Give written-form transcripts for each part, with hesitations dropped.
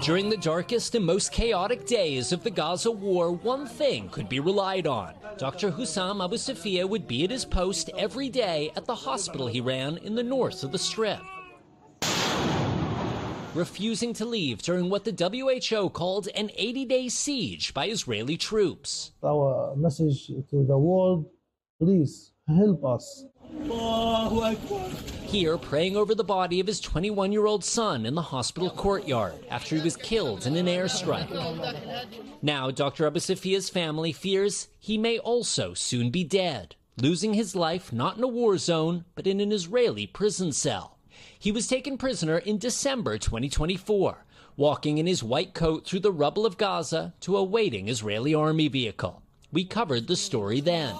During the darkest and most chaotic days of the Gaza war, one thing could be relied on. Dr. Hussam Abu Safiyah would be at his post every day at the hospital he ran in the north of the Strip, refusing to leave during what the WHO called an 80-day siege by Israeli troops. Our message to the world, please help us. Here, praying over the body of his 21-year-old son in the hospital courtyard after he was killed in an airstrike. Now, Dr. Abu Safiyah's family fears he may also soon be dead, losing his life not in a war zone, but in an Israeli prison cell. He was taken prisoner in December 2024, walking in his white coat through the rubble of Gaza to a waiting Israeli army vehicle. We covered the story then,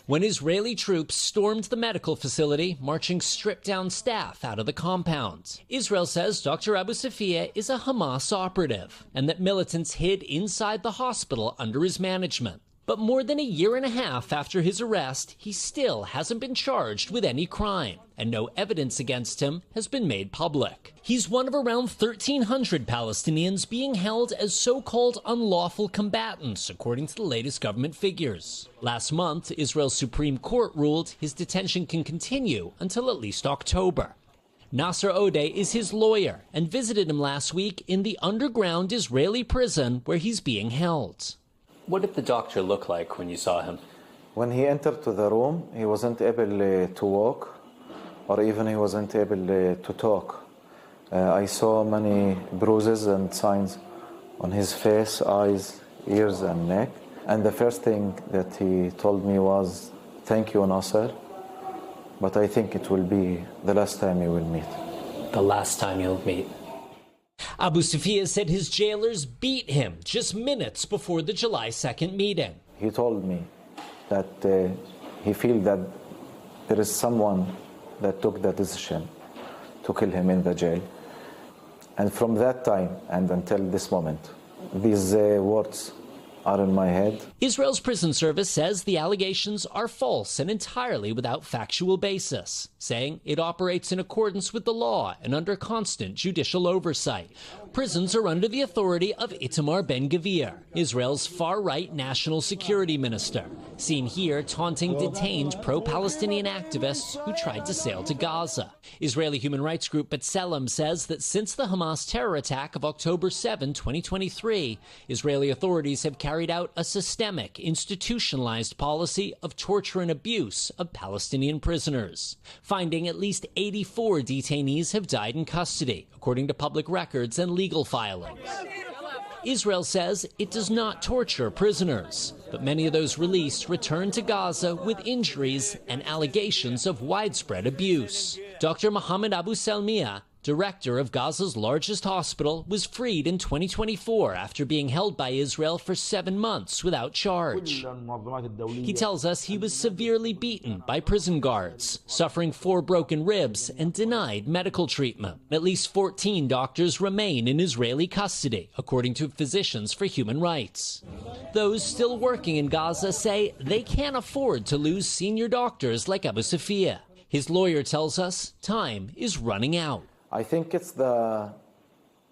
when Israeli troops stormed the medical facility, marching stripped-down staff out of the compound. Israel says Dr. Abu Safiyah is a Hamas operative and that militants hid inside the hospital under his management. But more than a year and a half after his arrest, he still hasn't been charged with any crime, and no evidence against him has been made public. He's one of around 1,300 Palestinians being held as so-called unlawful combatants, according to the latest government figures. Last month, Israel's Supreme Court ruled his detention can continue until at least October. Nasser Odeh is his lawyer and visited him last week in the underground Israeli prison where he's being held. What did the doctor look like when you saw him? When he entered to the room, he wasn't able to walk, or even he wasn't able to talk. I saw many bruises and signs on his face, eyes, ears, and neck. And the first thing that he told me was, "Thank you, Nasser, but I think it will be the last time you will meet." The last time you'll meet. Abu Safiyah said his jailers beat him just minutes before the July 2nd meeting. He told me that he feels that there is someone that took the decision to kill him in the jail. And from that time and until this moment, these words are in my head. Israel's prison service says the allegations are false and entirely without factual basis, saying it operates in accordance with the law and under constant judicial oversight. Prisons are under the authority of Itamar Ben-Gvir, Israel's far-right national security minister, seen here taunting detained pro-Palestinian activists who tried to sail to Gaza. Israeli human rights group B'Tselem says that since the Hamas terror attack of October 7, 2023, Israeli authorities have carried out a systemic, institutionalized policy of torture and abuse of Palestinian prisoners, finding at least 84 detainees have died in custody, according to public records and legal filings. Israel says it does not torture prisoners, but many of those released return to Gaza with injuries and allegations of widespread abuse. Dr. Mohammed Abu Salmiya, director of Gaza's largest hospital, was freed in 2024 after being held by Israel for 7 months without charge. He tells us he was severely beaten by prison guards, suffering 4 broken ribs and denied medical treatment. At least 14 doctors remain in Israeli custody, according to Physicians for Human Rights. Those still working in Gaza say they can't afford to lose senior doctors like Abu Safiyah. His lawyer tells us time is running out. I think it's the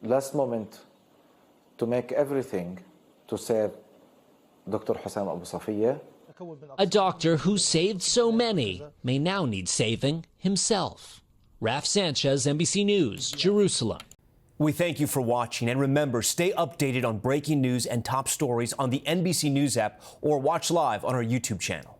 last moment to make everything to save Dr. Hussam Abu Safiyah. A doctor who saved so many may now need saving himself. Raf Sanchez, NBC News, Jerusalem. We thank you for watching, and remember, stay updated on breaking news and top stories on the NBC News app or watch live on our YouTube channel.